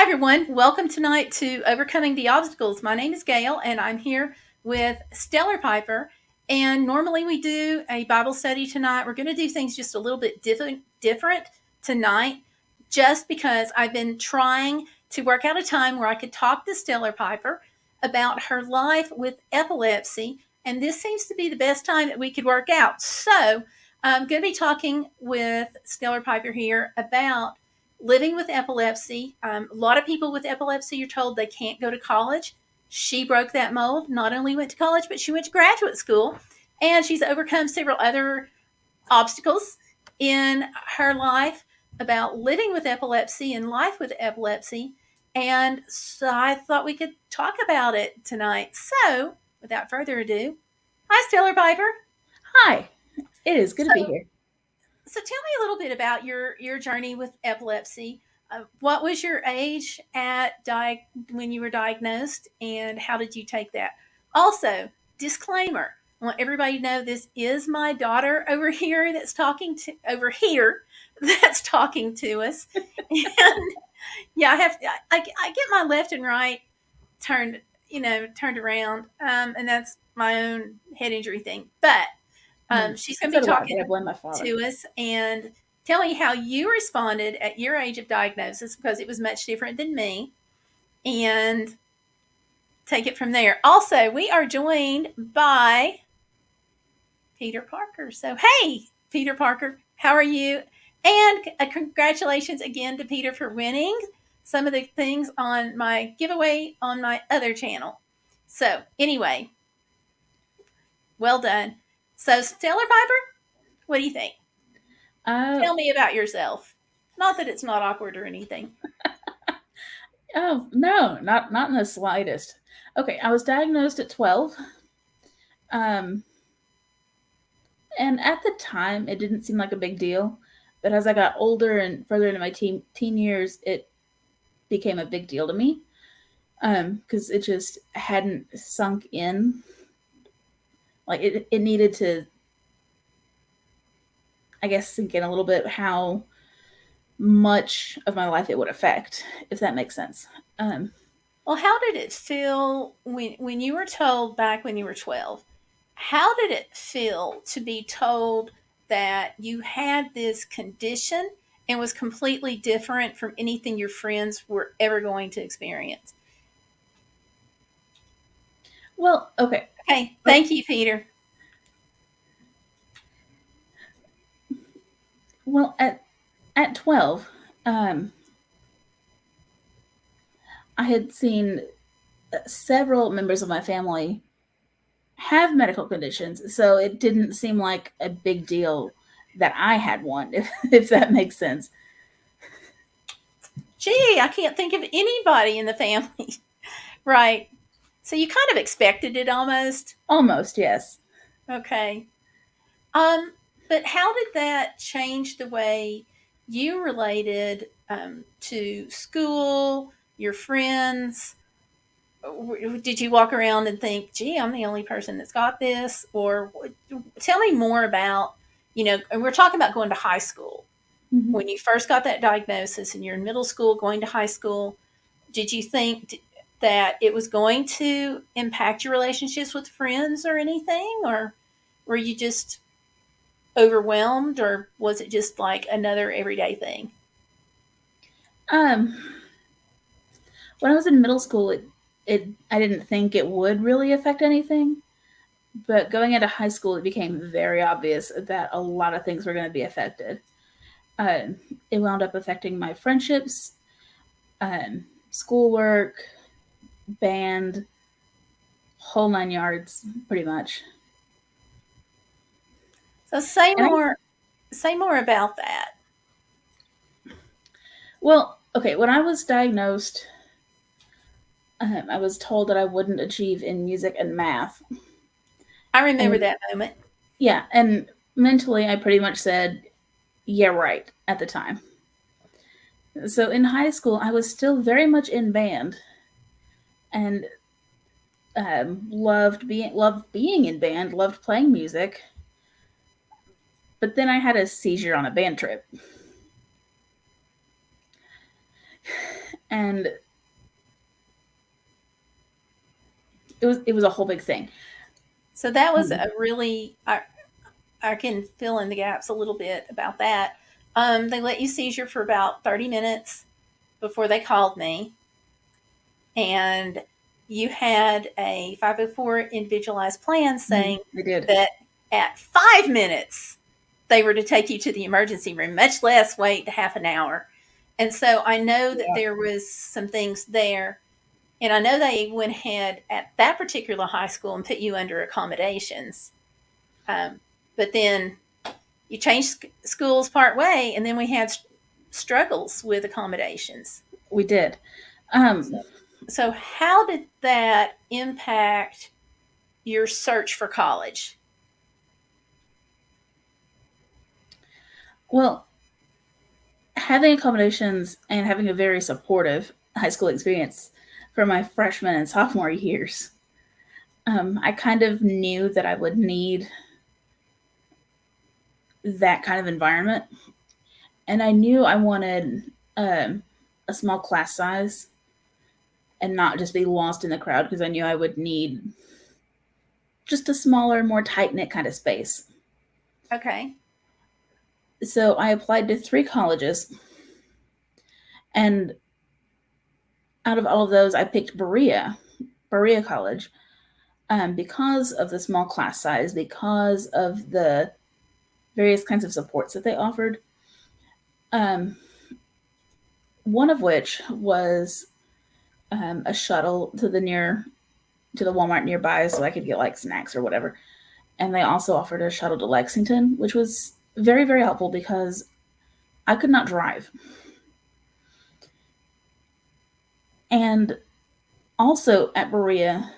everyone. Welcome tonight to Overcoming the Obstacles. My name is Gail, and I'm here with Stellarpiper. And normally we do a Bible study tonight. We're going to do things just a little bit different tonight, just because I've been trying to work out a time where I could talk to Stellarpiper about her life with epilepsy. And this seems to be the best time that we could work out. So I'm going to be talking with Stellarpiper here about living with epilepsy. A lot of people with epilepsy are told they can't go to college. She broke that mold, not only went to college, but she went to graduate school, and she's overcome several other obstacles in her life about living with epilepsy and life with epilepsy. And so I thought we could talk about it tonight. So without further ado, hi, Stellarpiper. Hi, it is good to be here. So tell me a little bit about your journey with epilepsy. What was your age when you were diagnosed, and how did you take that? Also, disclaimer: I want everybody to know this is my daughter over here that's talking to us. And yeah, I get my left and right turned around, and that's my own head injury thing, but. She's going to be talking to us and tell me how you responded at your age of diagnosis, because it was much different than me, and take it from there. Also, we are joined by Peter Parker. So, hey, Peter Parker, how are you? And congratulations again to Peter for winning some of the things on my giveaway on my other channel. So, anyway, well done. So, Stellarpiper, what do you think? Tell me about yourself. Not that it's not awkward or anything. Oh, no, not in the slightest. Okay, I was diagnosed at 12. And at the time, it didn't seem like a big deal. But as I got older and further into my teen years, it became a big deal to me. Because it just hadn't sunk in. Like, it needed to, I guess, sink in a little bit how much of my life it would affect, if that makes sense. Well, how did it feel when you were told back when you were 12? How did it feel to be told that you had this condition and was completely different from anything your friends were ever going to experience? Well, okay. Okay, thank you, Peter. Well, at 12, I had seen several members of my family have medical conditions, so it didn't seem like a big deal that I had one, if that makes sense. Gee, I can't think of anybody in the family. Right. So you kind of expected it almost? Almost, yes. Okay. But how did that change the way you related to school, your friends? Did you walk around and think, gee, I'm the only person that's got this? Or tell me more about, and we're talking about going to high school. Mm-hmm. When you first got that diagnosis and you're in middle school, going to high school, did you think that it was going to impact your relationships with friends or anything? Or were you just overwhelmed, or was it just like another everyday thing? When I was in middle school, I didn't think it would really affect anything, but going into high school, it became very obvious that a lot of things were going to be affected. It wound up affecting my friendships, schoolwork, band, whole 9 yards, pretty much. So say more about that. Well, okay, when I was diagnosed, I was told that I wouldn't achieve in music and math. I remember that moment. Yeah, and mentally I pretty much said, yeah, right, at the time. So in high school, I was still very much in band, and loved being in band, loved playing music. But then I had a seizure on a band trip. and it was a whole big thing. So that was Um, a really, I can fill in the gaps a little bit about that. They let you seizure for about 30 minutes before they called me. And you had a 504 individualized plan saying I did. that at 5 minutes, they were to take you to the emergency room, much less wait half an hour. And so I know that Yeah. there was some things there. And I know they went ahead at that particular high school and put you under accommodations. But then you changed schools part way, and then we had struggles with accommodations. We did. So, Um, so how did that impact your search for college? well, having accommodations and having a very supportive high school experience for my freshman and sophomore years, I kind of knew that I would need that kind of environment. And I knew I wanted a small class size and not just be lost in the crowd because I knew I would need just a smaller, more tight knit kind of space. Okay. So I applied to 3 colleges, and out of all of those, I picked Berea College, because of the small class size, because of the various kinds of supports that they offered. Um, one of which was a shuttle to the Walmart nearby, so I could get like snacks or whatever. And they also offered a shuttle to Lexington, which was very, very helpful because I could not drive. And also at Berea,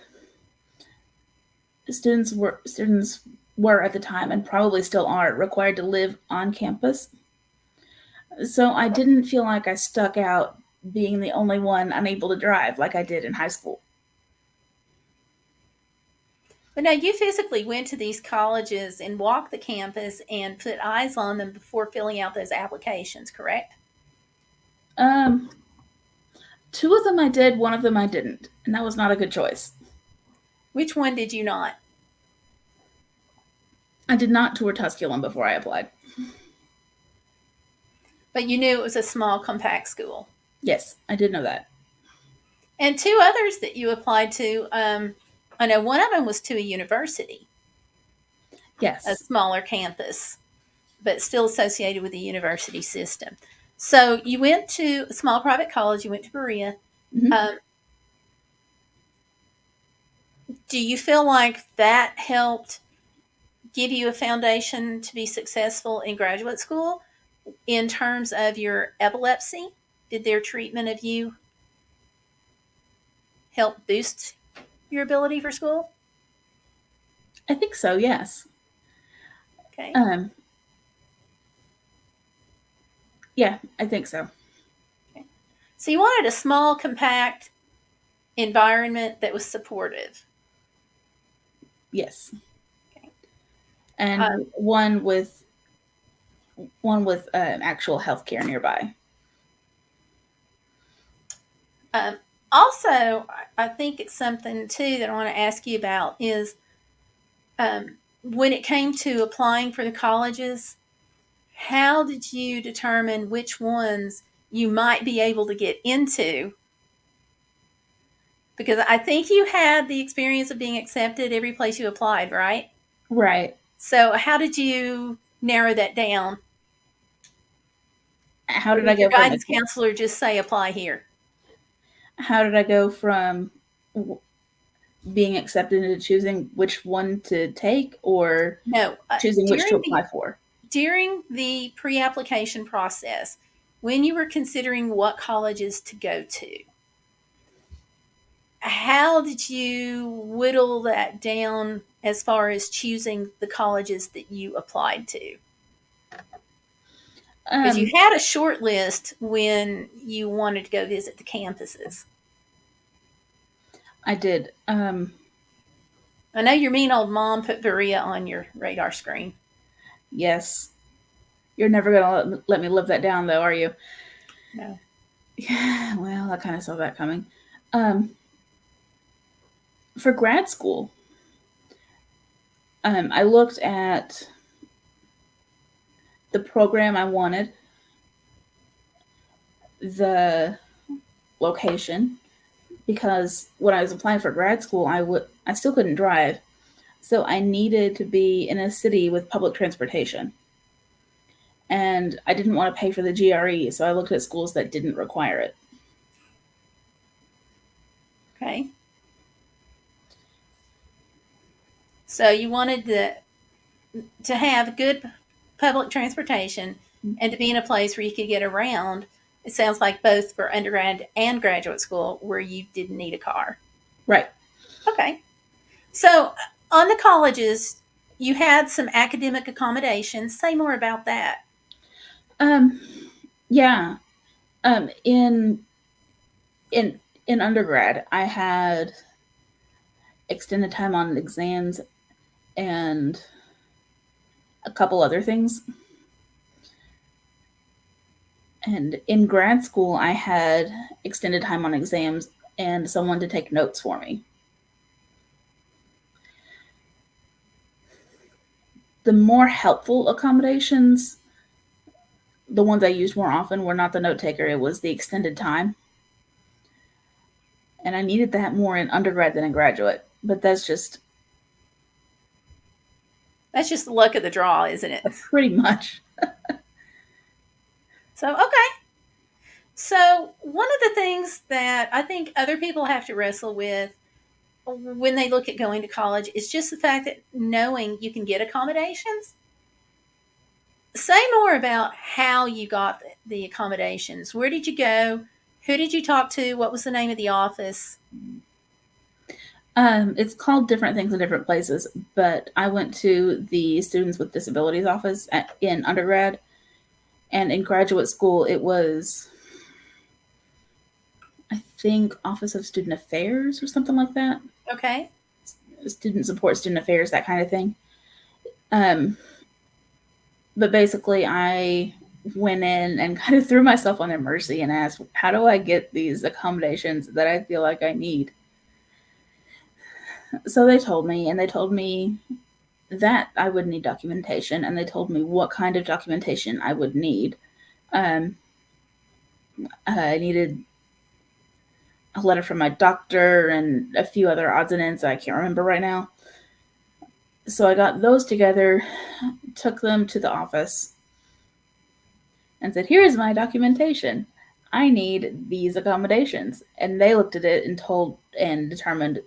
students were at the time and probably still are required to live on campus. So I didn't feel like I stuck out being the only one unable to drive like I did in high school. But now you physically went to these colleges and walked the campus and put eyes on them before filling out those applications, correct? Um, 2 of them I did, one of them I didn't, and that was not a good choice. Which one did you not? I did not tour Tusculum before I applied. But you knew it was a small, compact school. Yes, I did know that. And two others that you applied to, I know one of them was to a university, a Yes. smaller campus, but still associated with the university system. So you went to a small private college, you went to Berea. Mhm. Um, do you feel like that helped give you a foundation to be successful in graduate school in terms of your epilepsy? Did their treatment of you help boost your ability for school? I think so, yes. Okay. Um, yeah, I think so. Okay. So you wanted a small, compact environment that was supportive. Yes. Okay. And Um, one with actual healthcare nearby. um, Also, I think it's something too that I want to ask you about is when it came to applying for the colleges, how did you determine which ones you might be able to get into? Because I think you had the experience of being accepted every place you applied, right? Right. So, how did you narrow that down? How Or did I did your go from guidance counselor just say apply here? how did I go from being accepted into choosing which one to take or No, choosing which to apply for? during the pre-application process, when you were considering what colleges to go to, how did you whittle that down as far as choosing the colleges that you applied to? Because you Um, had a short list when you wanted to go visit the campuses. I did. I know your mean old mom put Berea on your radar screen. Yes. You're never going to let me live that down, though, are you? No. Yeah, well, I kind of saw that coming. Um, for grad school, I looked at the program I wanted, the location, because when I was applying for grad school, I still couldn't drive, so I needed to be in a city with public transportation, and I didn't want to pay for the GRE, so I looked at schools that didn't require it. Okay. So you wanted to have good public transportation and to be in a place where you could get around. It sounds like both for undergrad and graduate school where you didn't need a car. Right. Okay. So on the colleges, you had some academic accommodations. Say more about that. Um, yeah. In in in undergrad, I had extended time on exams and a couple other things. And in grad school, I had extended time on exams and someone to take notes for me. The more helpful accommodations, the ones I used more often, were not the note taker, it was the extended time. And I needed that more in undergrad than in graduate. But that's just the luck of the draw, isn't it? pretty much. So, okay. So, one of the things that I think other people have to wrestle with when they look at going to college is just the fact that knowing you can get accommodations. Say more about how you got the accommodations. Where did you go? Who did you talk to? What was the name of the office? It's called different things in different places, but I went to the Students with Disabilities office in undergrad, and in graduate school, it was, I think, Office of Student Affairs or something like that. Okay. Student support, student affairs, that kind of thing. But basically, I went in and kind of threw myself on their mercy and asked, how do I get these accommodations that I feel like I need? So they told me, and they told me that I would need documentation, and they told me what kind of documentation I would need. I needed a letter from my doctor and a few other odds and ends I can't remember right now. So I got those together, took them to the office, and said, "Here is my documentation. I need these accommodations." And they looked at it and determined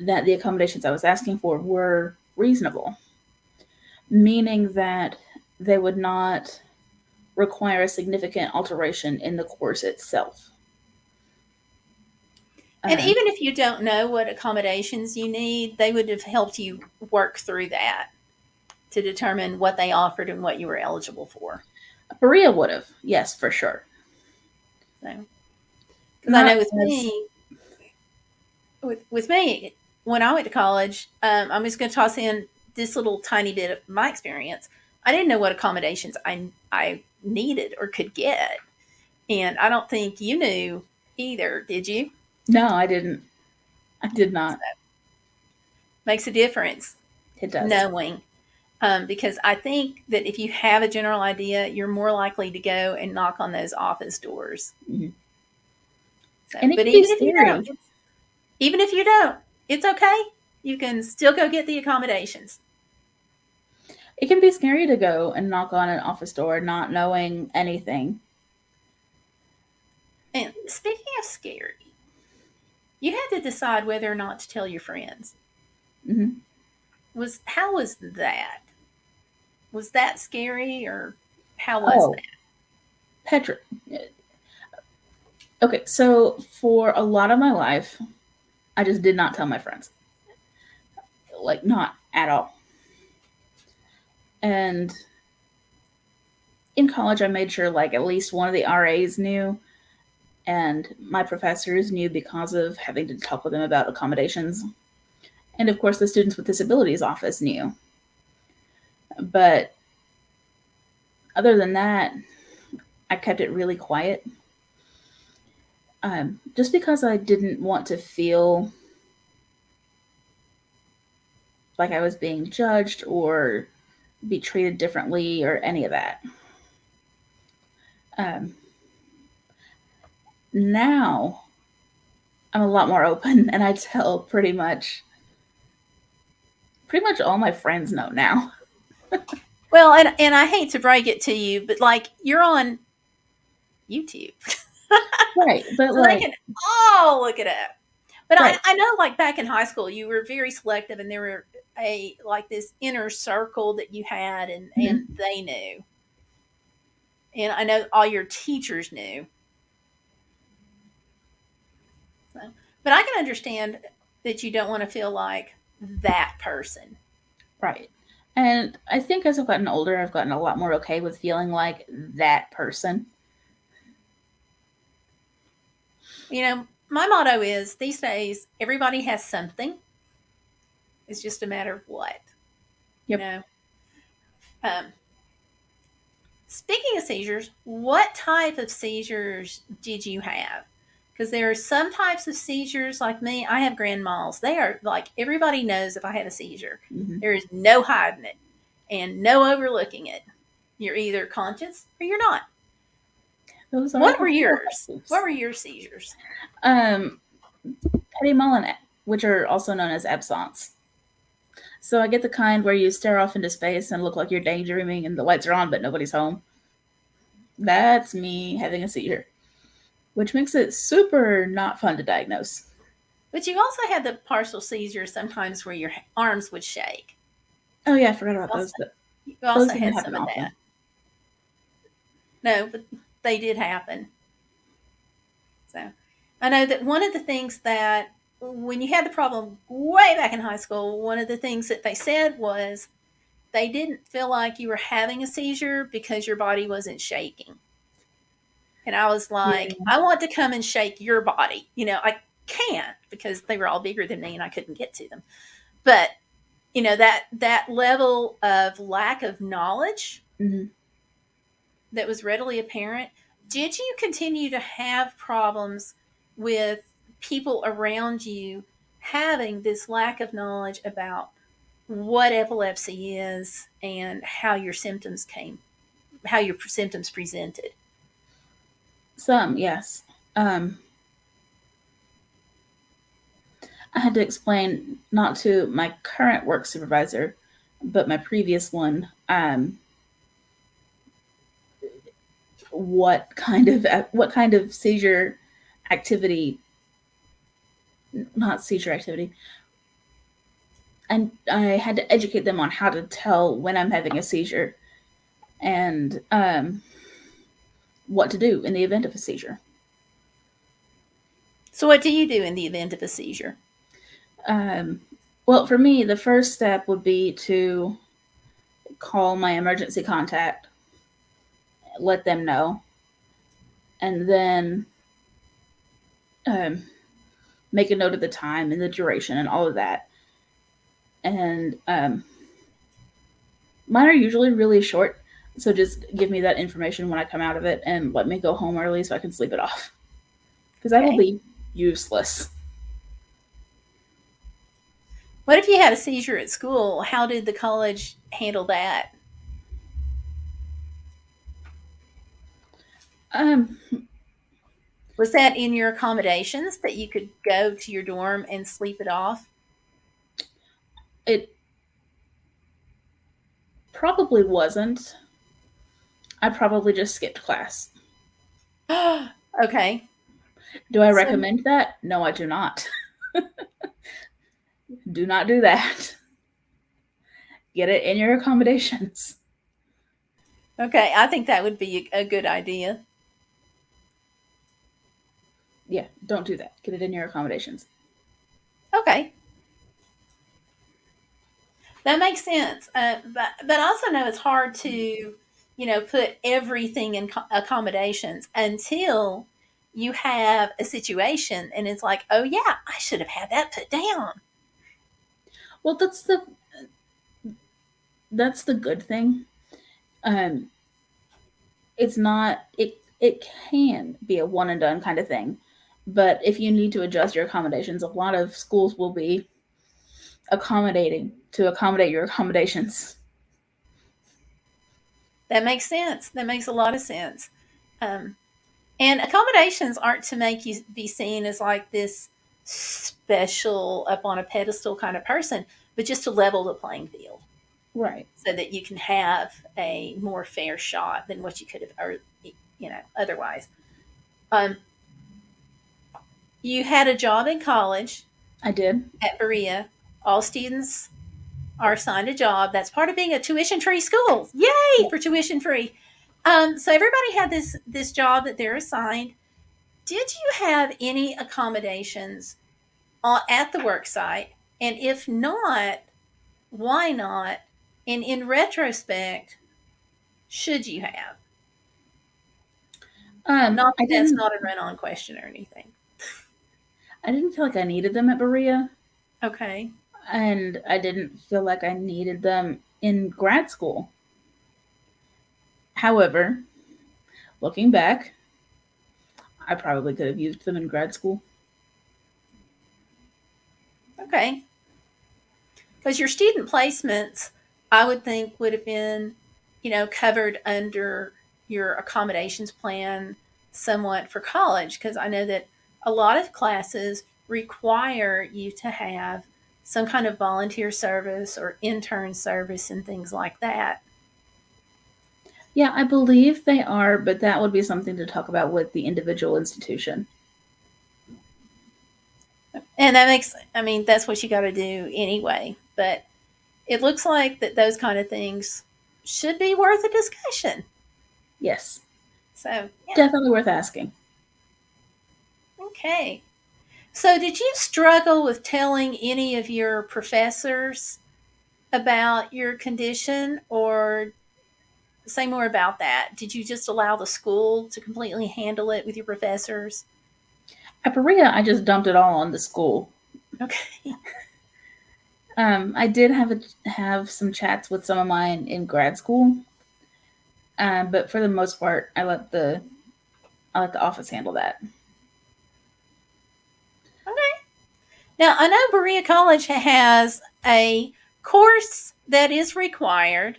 that the accommodations I was asking for were reasonable, meaning that they would not require a significant alteration in the course itself. And even if you don't know what accommodations you need, they would have helped you work through that to determine what they offered and what you were eligible for. Berea would have, yes, for sure. So, because I know with me, when I went to college, I'm just going to toss in this little tiny bit of my experience. I didn't know what accommodations I needed or could get, and I don't think you knew either. Did you? No, I didn't. I did not. So, makes a difference. It does. Knowing. Because I think that if you have a general idea, you're more likely to go and knock on those office doors. Mm-hmm. So, but even if you don't, it's okay. You can still go get the accommodations. It can be scary to go and knock on an office door not knowing anything. And speaking of scary, you had to decide whether or not to tell your friends. Mm-hmm. How was that? Was that scary, or how was that? Petra. Okay, so for a lot of my life, I just did not tell my friends. Like, not at all. And in college, I made sure, like, at least one of the RAs knew, and my professors knew because of having to talk with them about accommodations. And of course, the Students with Disabilities office knew. But other than that, I kept it really quiet. just because I didn't want to feel like I was being judged or be treated differently or any of that. Um, Now I'm a lot more open, and I tell pretty much all my friends know now. Well, and I hate to break it to you, but like you're on YouTube, Right, but so they like, can all look it up. But right. I know, like back in high school, you were very selective, and there were a like this inner circle that you had, and Mhm. they knew, and I know all your teachers knew. So, but I can understand that you don't want to feel like that person. Right. And I think as I've gotten older, I've gotten a lot more okay with feeling like that person. You know, my motto is these days everybody has something. It's just a matter of what. You Yep. know. Um, Speaking of seizures, what type of seizures did you have? Because there are some types of seizures, like me, I have grand mal. They are like everybody knows if I had a seizure. Hmm. There is no hiding it and no overlooking it. You're either conscious or you're not. Those are What the were real yours? What types. were your seizures? Um, Petty Mullen, which are also known as absence. So I get the kind where you stare off into space and look like you're daydreaming and the lights are on but nobody's home. That's me having a seizure, which makes it super not fun to diagnose. But you also had the partial seizure sometimes where your arms would shake. Oh yeah, I forgot about Also, those, but you those also didn't had happen some of that. often. No, but they did happen. So I know that one of the things that when you had the problem way back in high school, one of the things that they said was they didn't feel like you were having a seizure because your body wasn't shaking. And I was like, Yeah. I want to come and shake your body. You know, I can't because they were all bigger than me and I couldn't get to them. But you know that level of lack of knowledge Hmm. that was readily apparent. Did you continue to have problems with people around you having this lack of knowledge about what epilepsy is and how your symptoms presented? Some, yes. Um, I had to explain not to my current work supervisor, but my previous one, what kind of seizure activity, not seizure activity, and I had to educate them on how to tell when I'm having a seizure and what to do in the event of a seizure. So, what do you do in the event of a seizure? Um, well, for me, the first step would be to call my emergency contact, let them know, and then um, make a note of the time and the duration and all of that. And mine are usually really short, so just give me that information when I come out of it and let me go home early so I can sleep it off because I will Okay. be useless. What if you had a seizure at school? How did the college handle that? Um, Was that in your accommodations that you could go to your dorm and sleep it off? it probably wasn't. I probably just skipped class. Okay. Do I So, recommend that? No, I do not. Do not do that. Get it in your accommodations. okay, I think that would be a good idea. Yeah, don't do that. Get it in your accommodations. Okay, that makes sense. But I also know it's hard to, put everything in accommodations until you have a situation and it's like, oh yeah, I should have had that put down. Well, that's the good thing. Um, it's not it can be a one and done kind of thing. But if you need to adjust your accommodations, a lot of schools will be accommodating to accommodate your accommodations. That makes sense. That makes a lot of sense. Um, and accommodations aren't to make you be seen as like this special up on a pedestal kind of person, but just to level the playing field Right. so that you can have a more fair shot than what you could have, or otherwise. Um, you had a job in college I did. at Berea. All students are assigned a job. That's part of being a tuition-free school. Yay Yeah. for tuition-free! So everybody had this job that they're assigned. Did you have any accommodations at the work site? And if not, why not? And in retrospect, should you have? Not I that that's didn't. not a run-on question or anything. I didn't feel like I needed them at Berea, Okay. and I didn't feel like I needed them in grad school. However, looking back, I probably could have used them in grad school. Okay. Because your student placements, I would think, would have been, covered under your accommodations plan somewhat for college. Because I know that a lot of classes require you to have some kind of volunteer service or intern service and things like that. Yeah, I believe they are, but that would be something to talk about with the individual institution. And that's what you got to do anyway. But it looks like that those kind of things should be worth a discussion. Yes, So, yeah. definitely worth asking. Okay. So, did you struggle with telling any of your professors about your condition, or say more about that? Did you just allow the school to completely handle it with your professors? At Berea, I just dumped it all on the school. Okay. I did have some chats with some of mine in grad school, but for the most part, I let the office handle that. Okay. Now, I know Berea College has a course that is required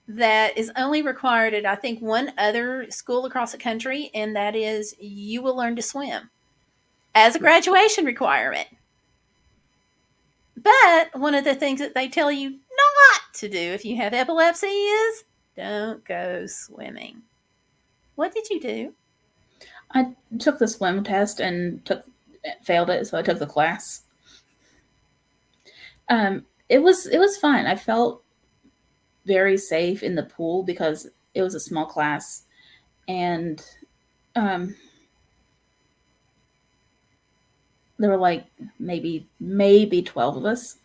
that is only required at, I think, one other school across the country, and that is you will learn to swim as a graduation requirement. But one of the things that they tell you not to do if you have epilepsy is don't go swimming. What did you do? I took the swim test and failed it, so I took the class. It was fine. I felt very safe in the pool because it was a small class, and um, there were like maybe 12 of us.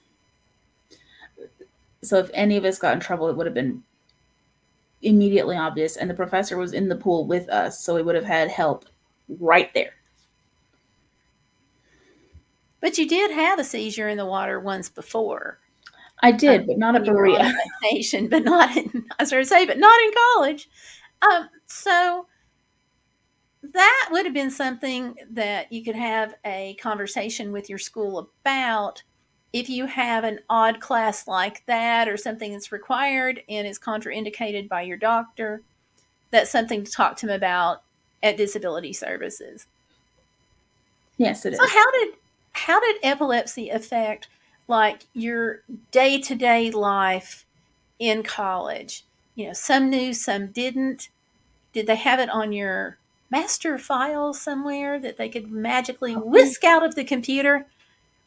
So if any of us got in trouble, it would have been immediately obvious. And the professor was in the pool with us, so we would have had help right there. But you did have a seizure in the water once before. I did, but not at When you were on Berea. a vacation, but not in, I was going to say, but not in college. So that would have been something that you could have a conversation with your school about if you have an odd class like that or something that's required and is contraindicated by your doctor. That's something to talk to them about at disability services. Yes, it So is. how did epilepsy affect like your day-to-day life in college? Some knew, some didn't. Did they have it on your master file somewhere that they could magically whisk out of the computer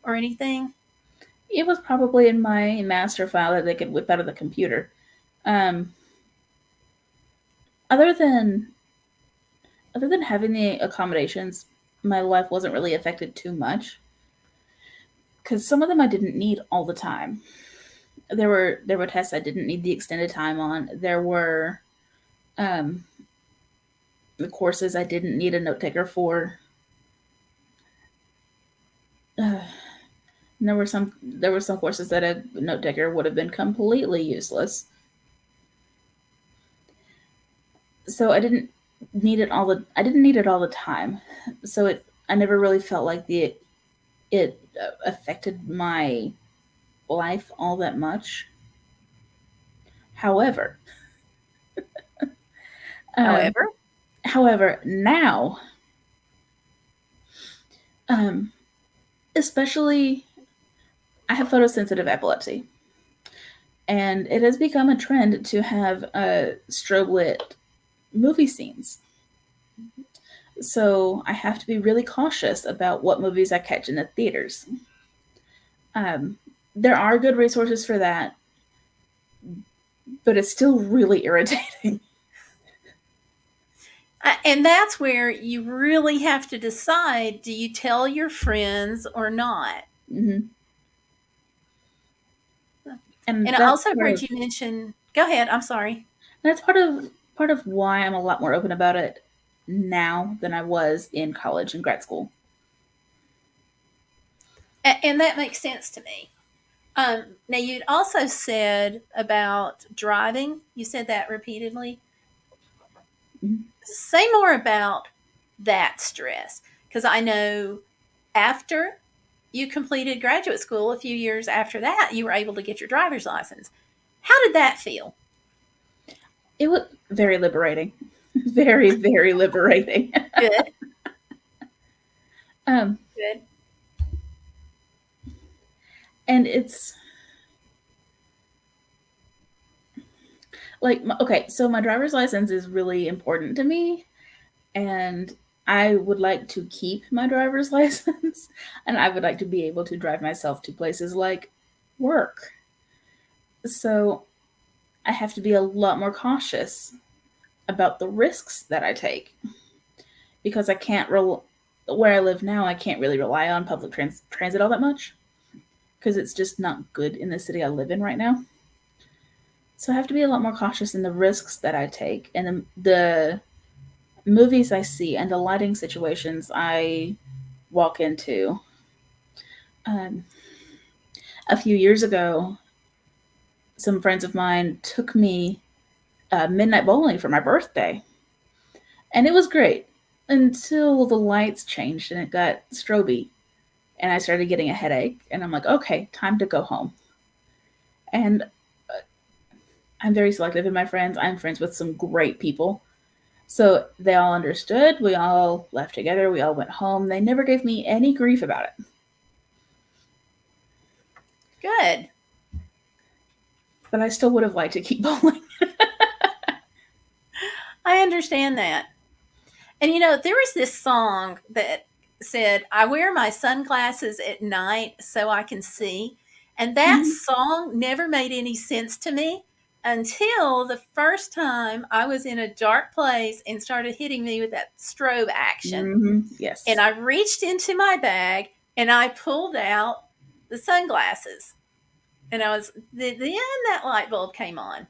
or anything? It was probably in my master file that they could whip out of the computer. Um, other than having the accommodations, my life wasn't really affected too much because some of them I didn't need all the time. There were tests I didn't need the extended time on. There were um, the courses I didn't need a note taker for. And there were some courses that a note taker would have been completely useless. So I didn't need it all the time. So I never really felt like it affected my life all that much. However, um, However, however, now, um, especially, I have photosensitive epilepsy, and it has become a trend to have strobe lit movie scenes. So I have to be really cautious about what movies I catch in the theaters. Um, there are good resources for that, but it's still really irritating. and that's where you really have to decide, do you tell your friends or not? Hmm. And And I also heard you mention, go ahead, I'm sorry. that's part of why I'm a lot more open about it now than I was in college and grad school. And that makes sense to me. Now, you'd also said about driving, you said that repeatedly. Mhm. Say more about that stress, because I know after you completed graduate school, a few years after that, you were able to get your driver's license. How did that feel? It was very liberating, very very liberating. Good, um, good. and it's like okay, so my driver's license is really important to me, and I would like to keep my driver's license, and I would like to be able to drive myself to places like work. So I have to be a lot more cautious about the risks that I take because I can't where I live now. I can't really rely on public transit all that much because it's just not good in the city I live in right now. So I have to be a lot more cautious in the risks that I take and the movies I see and the lighting situations I walk into. Um, a few years ago, some friends of mine took me midnight bowling for my birthday, and it was great until the lights changed and it got stroby, and I started getting a headache. And I'm like, okay, time to go home. And I'm very selective in my friends. I'm friends with some great people. So they all understood. We all left together. We all went home. They never gave me any grief about it. Good. But I still would have liked to keep bowling. I understand that. And there was this song that said, I wear my sunglasses at night so I can see. And that Mhm. song never made any sense to me until the first time I was in a dark place and started hitting me with that strobe action. And Yes. I reached into my bag and I pulled out the sunglasses. And then that light bulb came on.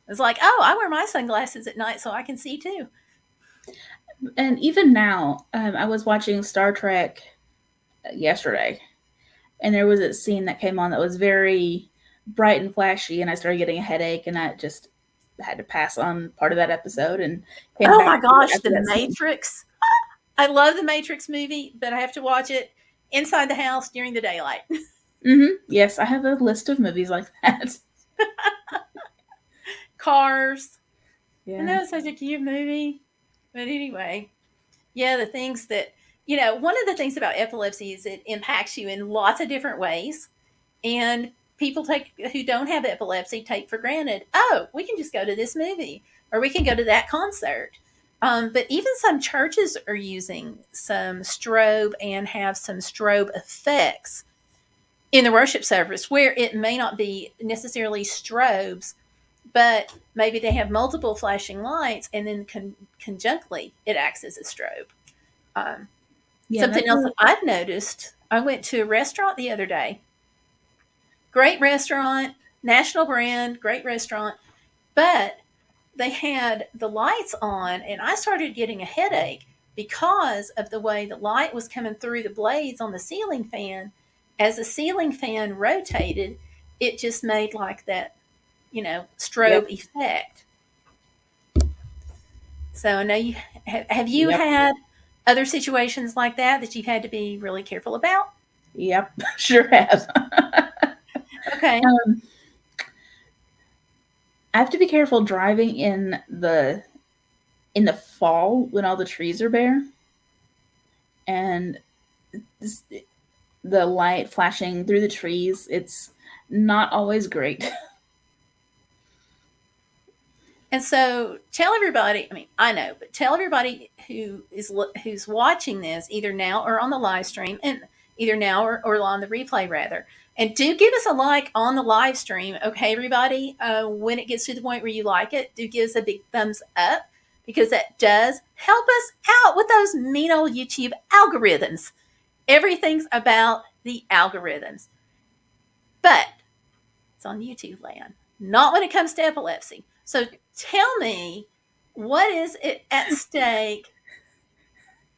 It's like, oh, I wear my sunglasses at night so I can see too. And even now, I was watching Star Trek yesterday, and there was a scene that came on that was very bright and flashy, and I started getting a headache, and I just had to pass on part of that episode and came Oh back my to it gosh, after The that scene. Matrix. I love the Matrix movie, but I have to watch it inside the house during the daylight. Yes, I have a list of movies like that. Cars. And Yeah. that was such a cute movie. But anyway, yeah, the things that, one of the things about epilepsy is it impacts you in lots of different ways. And people who don't have epilepsy take for granted, oh, we can just go to this movie or we can go to that concert. But even some churches are using some strobe and have some strobe effects in the worship service where it may not be necessarily strobes, but maybe they have multiple flashing lights and then conjunctly it acts as a strobe. Um, Yeah, Something else that I've noticed, I went to a restaurant the other day. Great restaurant, national brand, great restaurant, but they had the lights on and I started getting a headache because of the way the light was coming through the blades on the ceiling fan. As the ceiling fan rotated, it just made like that, yep, strobe effect. So I know you have you yep. had other situations like that you've had to be really careful about? Yep, sure have. Okay. um, I have to be careful driving in the fall when all the trees are bare and this, the light flashing through the trees. It's not always great. And so tell everybody, I mean, I know, but tell everybody who's watching this either now or on the live stream, and either now or on the replay rather. And do give us a like on the live stream. Okay, everybody, when it gets to the point where you like it, do give us a big thumbs up, because that does help us out with those mean old YouTube algorithms. Everything's about the algorithms. But it's on YouTube land, not when it comes to epilepsy. So tell me, what is it at stake?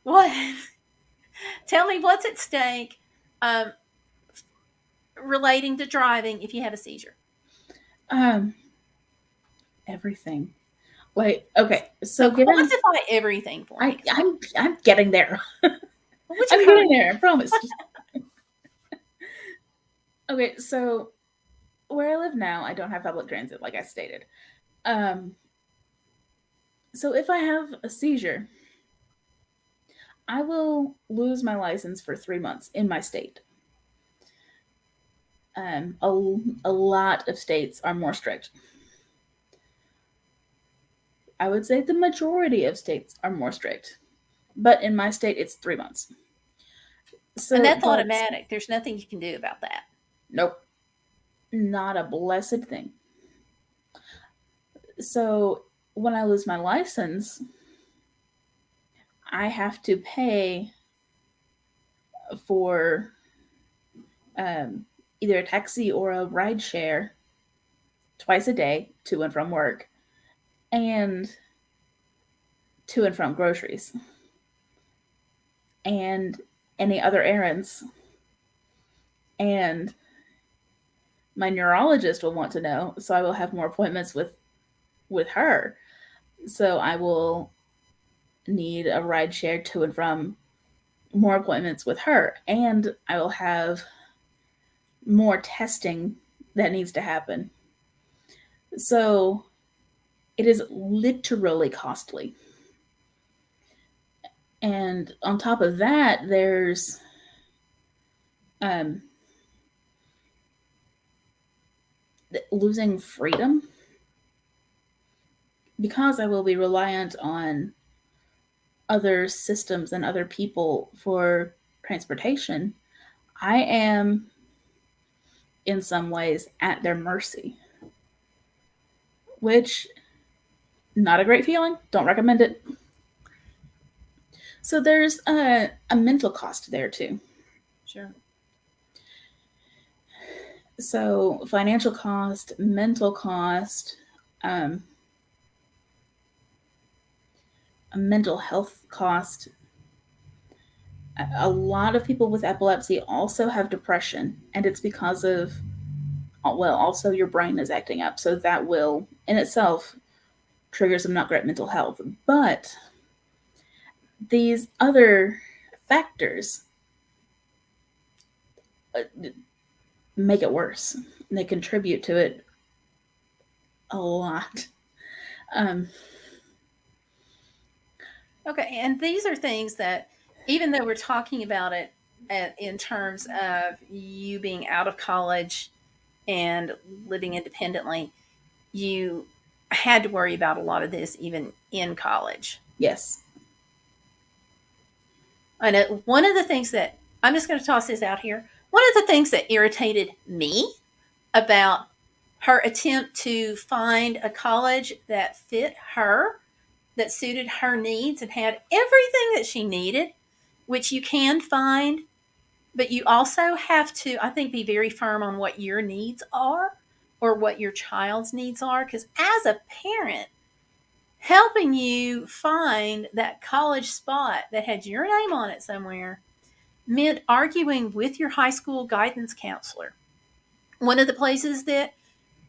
What? Tell me what's at stake, um, relating to driving if you have a seizure. Um, Everything. Like, okay, so So given quantify everything for me. I'm getting there. Would I'm you getting hurry? there, I promise. Okay, so where I live now, I don't have public transit, like I stated. Um, so if I have a seizure, I will lose my license for 3 months in my state. A lot of states are more strict. I would say the majority of states are more strict, but in my state, it's 3 months. So, And that's but automatic. There's nothing you can do about that. nope, not a blessed thing. So when I lose my license, I have to pay for either a taxi or a ride share twice a day to and from work and to and from groceries and any other errands. And my neurologist will want to know, so I will have more appointments with her. So I will need a ride share to and from more appointments with her, and I will have more testing that needs to happen. So it is literally costly. And on top of that, there's losing freedom because I will be reliant on other systems and other people for transportation. I am, in some ways, at their mercy, which not a great feeling. Don't recommend it. So there's a mental cost there too. Sure. So financial cost, mental cost, a mental health cost. A lot of people with epilepsy also have depression, and it's because of, well, also your brain is acting up. So that will, in itself, trigger some not great mental health. But these other factors make it worse. They contribute to it a lot. Okay, and these are things that, even though we're talking about it in terms of you being out of college and living independently, you had to worry about a lot of this even in college. Yes. I know one of the things that, I'm just going to toss this out here. One of the things that irritated me about her attempt to find a college that fit her, that suited her needs and had everything that she needed, which you can find, but you also have to, I think, be very firm on what your needs are or what your child's needs are. Because as a parent, helping you find that college spot that had your name on it somewhere meant arguing with your high school guidance counselor. One of the places that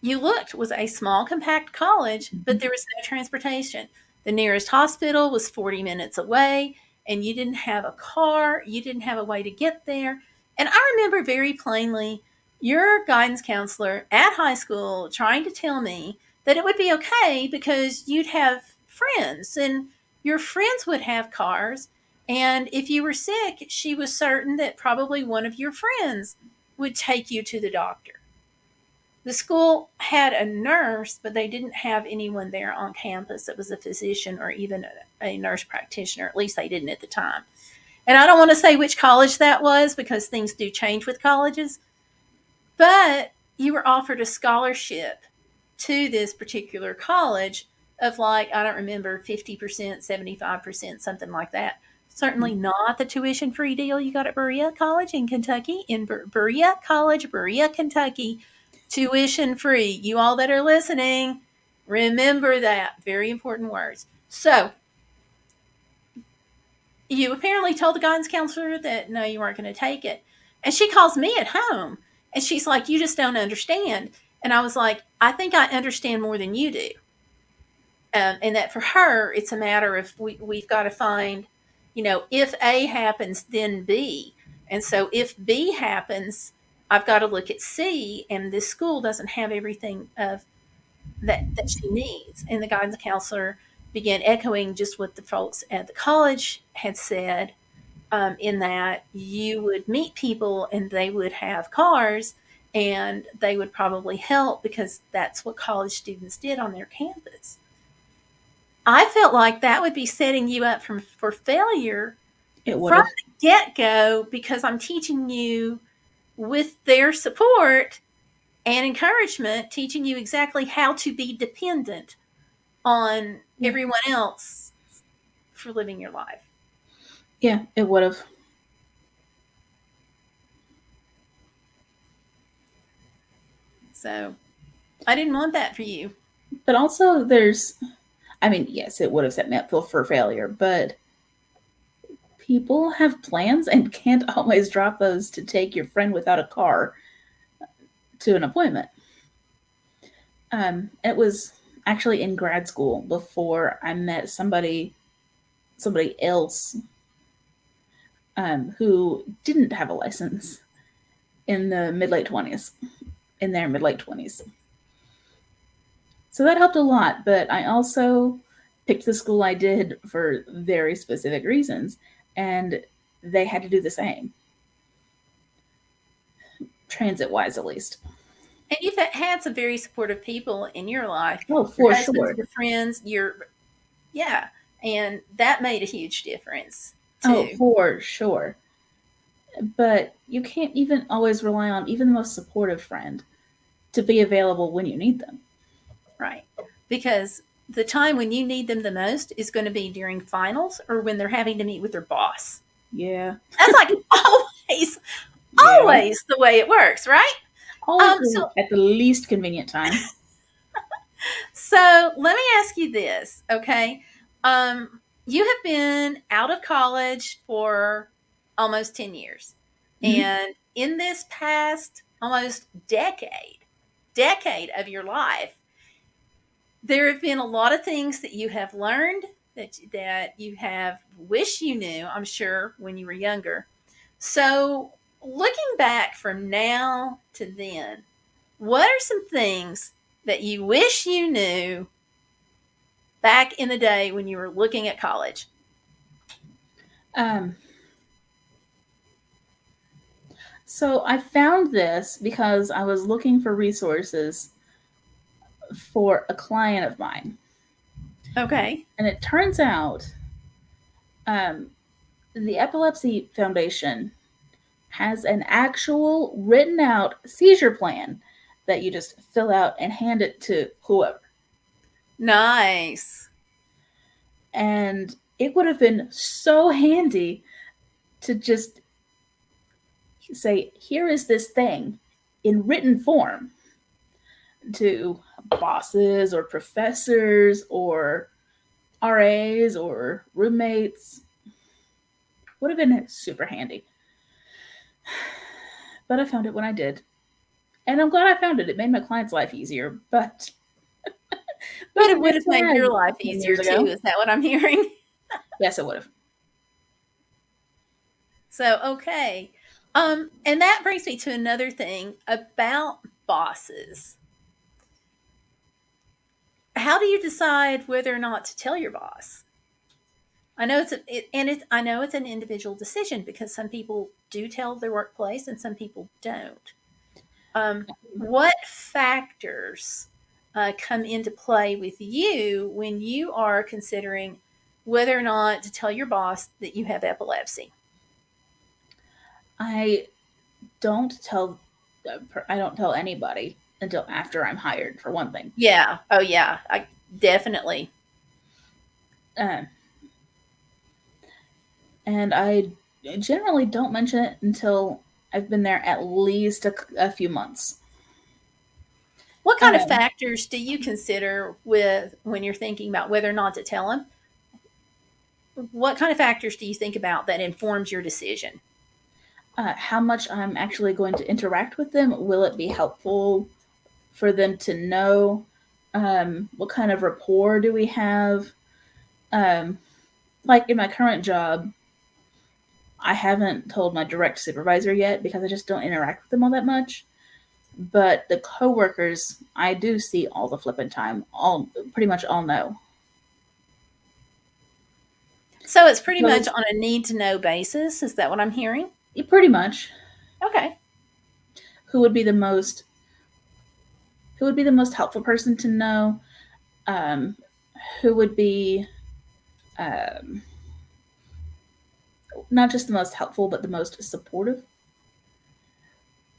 you looked was a small, compact college, but there was no transportation. The nearest hospital was 40 minutes away. and you didn't have a car, you didn't have a way to get there. And I remember very plainly your guidance counselor at high school trying to tell me that it would be okay because you'd have friends and your friends would have cars. And if you were sick, she was certain that probably one of your friends would take you to the doctor. The school had a nurse, but they didn't have anyone there on campus that was a physician or even a nurse practitioner. At least they didn't at the time. And I don't want to say which college that was because things do change with colleges, but you were offered a scholarship to this particular college of like, I don't remember, 50%, 75%, something like that. Certainly not the tuition free deal you got at Berea College in Kentucky. In Berea College, Berea, Kentucky, tuition free. You all that are listening, remember that. Very important words. So, you apparently told the guidance counselor that no, you weren't going to take it. And she calls me at home and she's like, you just don't understand. And I was like, I think I understand more than you do. And that for her, it's a matter of we've got to find, if A happens, then B. And so if B happens, I've got to look at C, and this school doesn't have everything of that she needs. And the guidance counselor began echoing just what the folks at the college had said, in that you would meet people and they would have cars and they would probably help because that's what college students did on their campus. I felt like that would be setting you up for failure It would from have. the get go because I'm teaching you with their support and encouragement, teaching you exactly how to be dependent on everyone else for living your life. Yeah, it would have. So I didn't want that for you. But also, yes, it would have set me up for failure, but people have plans and can't always drop those to take your friend without a car to an appointment. It was actually in grad school before I met somebody else who didn't have a license in their mid late 20s. So that helped a lot, but I also picked the school I did for very specific reasons, and they had to do the same. Transit-wise, at least. And you've had some very supportive people in your life. Oh, for your husbands, sure. your friends, and that made a huge difference too. Oh, for sure. But you can't even always rely on even the most supportive friend to be available when you need them. Right. Because the time when you need them the most is going to be during finals or when they're having to meet with their boss. Yeah. That's like always the way it works, right? Always at the least convenient time. So let me ask you this, okay? You have been out of college for almost 10 years. Mm-hmm. And in this past almost decade of your life, there have been a lot of things that you have learned that you have wished you knew, I'm sure, when you were younger. So looking back from now to then, what are some things that you wish you knew back in the day when you were looking at college? So I found this because I was looking for resources for a client of mine. Okay. And it turns out the Epilepsy Foundation has an actual written out seizure plan that you just fill out and hand it to whoever. Nice. And it would have been so handy to just say, here is this thing in written form to bosses or professors or RAs or roommates. Would have been super handy. But I found it when I did. And I'm glad I found it. It made my client's life easier, but it would have made your life easier too. Is that what I'm hearing? Yes, it would have. So, okay. And that brings me to another thing about bosses. How do you decide whether or not to tell your boss? I know I know it's an individual decision because some people do tell their workplace and some people don't. What factors come into play with you when you are considering whether or not to tell your boss that you have epilepsy? I don't tell I don't tell anybody until after I'm hired, for one thing. Yeah. Oh, yeah. I definitely. Uh, and I generally don't mention it until I've been there at least a few months. What kind of Um, factors do you consider with when you're thinking about whether or not to tell them? What kind of factors do you think about that informs your decision? how much I'm actually going to interact with them? Will it be helpful for them to know? What kind of rapport do we have? Um, like in my current job, I haven't told my direct supervisor yet because I just don't interact with them all that much. But the coworkers, I do see all the flipping time. All pretty much all know. So it's pretty much So on a need to know basis. Is that what I'm hearing? pretty much, Okay. who would be the most who would be the most helpful person to know? Um, who would be um, not just the most helpful, but the most supportive?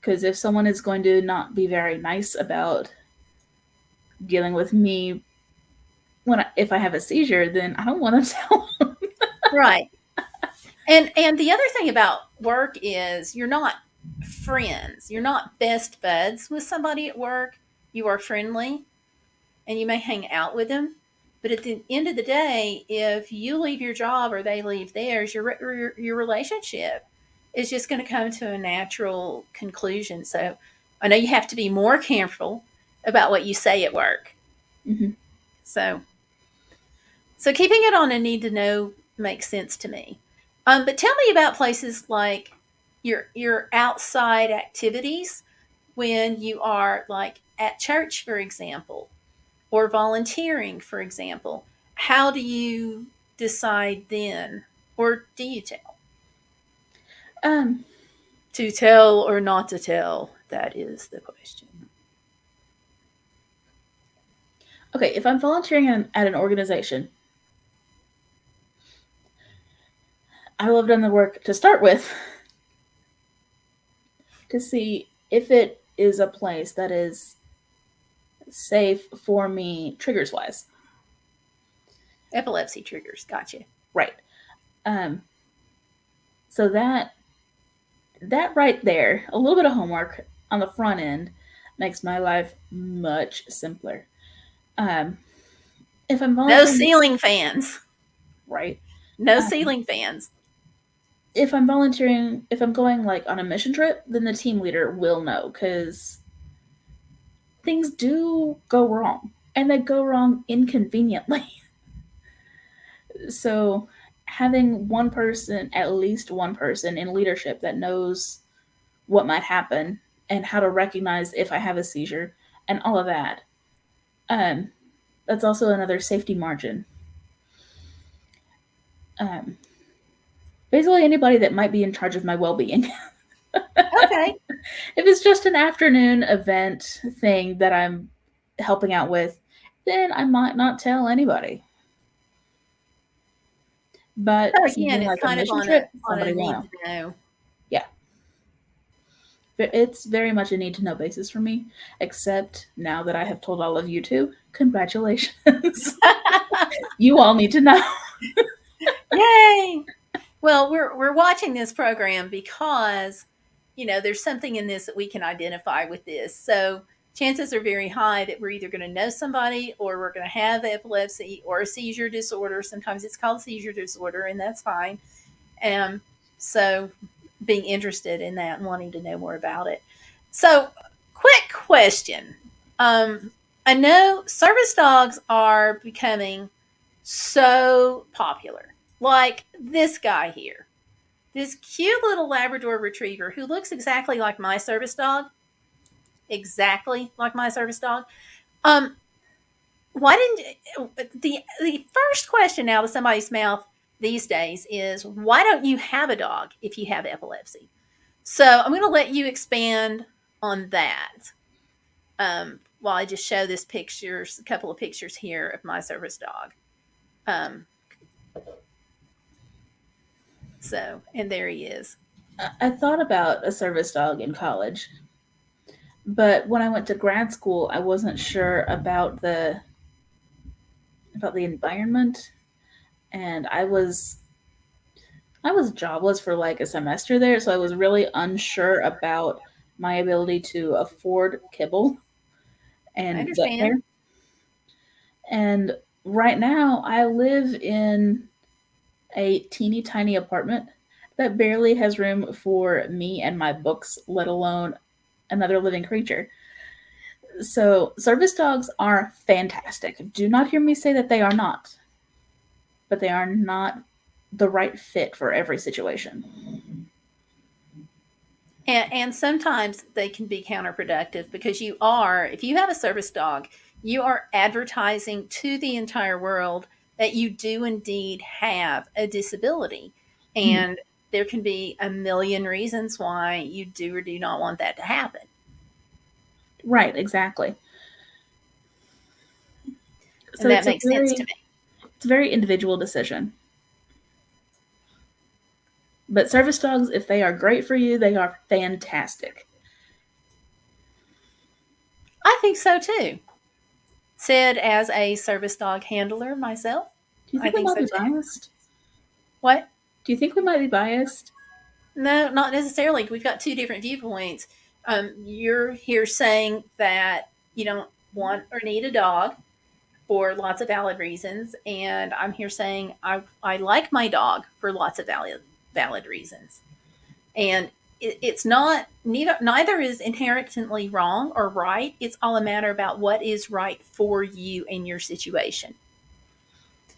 Because if someone is going to not be very nice about dealing with me if I have a seizure, then I don't want to tell them. Right. And the other thing about work is you're not friends. You're not best buds with somebody at work. You are friendly and you may hang out with them. But at the end of the day, if you leave your job or they leave theirs, your relationship is just going to come to a natural conclusion. So I know you have to be more careful about what you say at work. Mm-hmm. So so keeping it on a need to know makes sense to me. But tell me about places like your outside activities when you are like at church, for example, or volunteering, for example. How do you decide then, or do you tell? Um, To tell or not to tell? That is the question. okay, if I'm volunteering at an organization, I will have done the work to start with to see if it is a place that is safe for me triggers wise. Epilepsy triggers. Gotcha. Right. Um, so that right there, a little bit of homework on the front end makes my life much simpler. Um, if I'm No volunteering, ceiling fans. right? No Um, ceiling fans. if I'm volunteering, if I'm going like on a mission trip, then the team leader will know because things do go wrong and they go wrong inconveniently. So having one person, at least one person in leadership that knows what might happen and how to recognize if I have a seizure and all of that. Um, that's also another safety margin. Um, basically, anybody that might be in charge of my well being. Okay. If it's just an afternoon event thing that I'm helping out with, then I might not tell anybody. So But again, something it's like a kind of mission on trip, a somebody will need know. to know. Yeah. It's very much a need to know basis for me, except now that I have told all of you two, congratulations. You all need to know. Yay! Well, we're watching this program because there's something in this that we can identify with this. So chances are very high that we're either going to know somebody or we're going to have epilepsy or a seizure disorder. Sometimes it's called seizure disorder, and that's fine. So being interested in that and wanting to know more about it. So, quick question. I know service dogs are becoming so popular. Like this guy here. this cute little Labrador retriever who looks exactly like my service dog, exactly like my service dog. Um, why didn't the first question out of somebody's mouth these days is why don't you have a dog if you have epilepsy? So I'm going to let you expand on that. While I just show this pictures, a couple of pictures here of my service dog. Um, and there he is. I thought about a service dog in college, but when I went to grad school, I wasn't sure about the environment, and I was jobless for like a semester there, so I was really unsure about my ability to afford kibble I and vet understand. care. And right now, I live in a teeny tiny apartment that barely has room for me and my books, let alone another living creature. So, service dogs are fantastic. Do not hear me say that they are not, but they are not the right fit for every situation. And sometimes they can be counterproductive because if you have a service dog, you are advertising to the entire world that you do indeed have a disability. Mhm. And there can be a million reasons why you do or do not want that to happen. Right, exactly. And So that makes sense to me. it's a very individual decision. But service dogs, if they are great for you, they are fantastic. I think so too. Said as a service dog handler myself, Do you I think we think might so be too. biased? What? Do you think we might be biased? No, not necessarily. We've got two different viewpoints. You're here saying that you don't want or need a dog for lots of valid reasons, and I'm here saying I like my dog for lots of valid reasons. And it's not neither is inherently wrong or right. It's all a matter about what is right for you in your situation.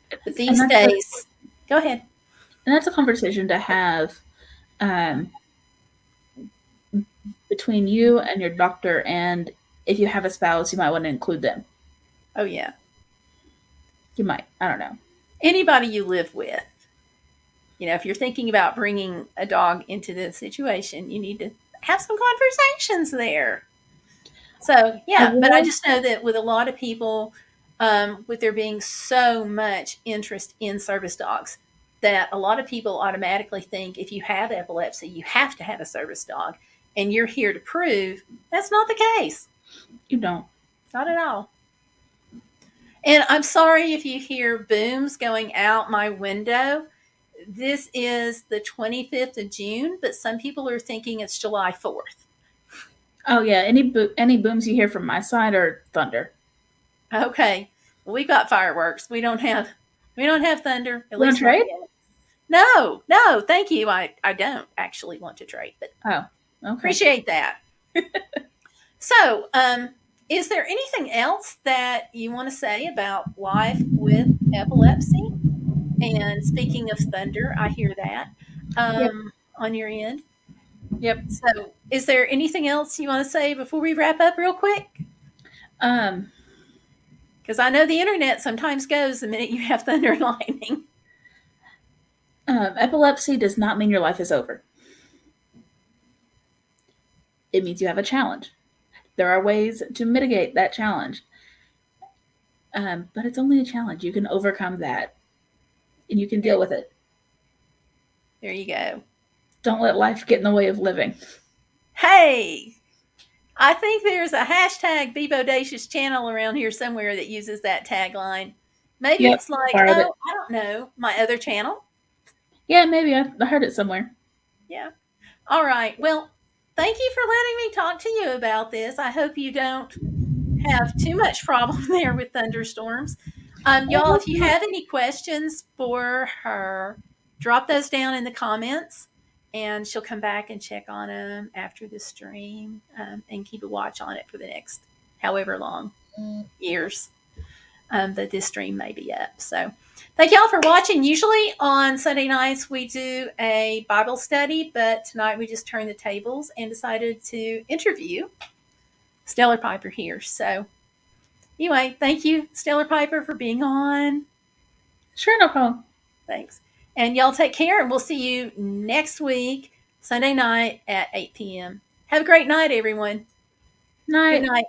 But And these days, go ahead. that's a conversation to have um, between you and your doctor. And if you have a spouse, you might want to include them. Oh yeah, You might. I don't know. anybody you live with. If you're thinking about bringing a dog into this situation, you need to have some conversations there. So, I yeah, but I will. just know that with a lot of people, with there being so much interest in service dogs, that a lot of people automatically think if you have epilepsy, you have to have a service dog. And you're here to prove that's not the case. You don't. Not at all. And I'm sorry if you hear booms going out my window. This is the 25th of June, but some people are thinking it's July 4th. Oh yeah. Any booms you hear from my side are thunder. Okay. Well, we've got fireworks. We don't have thunder, at You want least to not trade? yet. No, no, thank you. I don't actually want to trade, but Oh, okay. appreciate that. So, is there anything else that you want to say about life with epilepsy? And speaking of thunder, I hear that Yep. on your end. Yep. So, is there anything else you want to say before we wrap up, real quick? Um. Because I know the internet sometimes goes the minute you have thunder and lightning. Epilepsy does not mean your life is over. It means you have a challenge. There are ways to mitigate that challenge. But it's only a challenge. You can overcome that and you can There, deal with it. there you go. Don't let life get in the way of living. Hey, I think there's a hashtag Be Bodacious channel around here somewhere that uses that tagline. Maybe Yep. it's like, Borrowed it. oh, I don't know, my other channel. Yeah, maybe I heard it somewhere. Yeah. All right. Well, thank you for letting me talk to you about this. I hope you don't have too much problem there with thunderstorms. Y'all, if you have any questions for her, drop those down in the comments and she'll come back and check on them after the stream and keep a watch on it for the next however long years. that this stream may be up. So thank y'all for watching. Usually on Sunday nights we do a Bible study, but tonight we just turned the tables and decided to interview Stellarpiper here. So anyway, thank you, Stellarpiper, for being on. Sure, no problem. Thanks. And y'all take care, and we'll see you next week, Sunday night at 8 p.m. Have a great night, everyone. Night. Good night.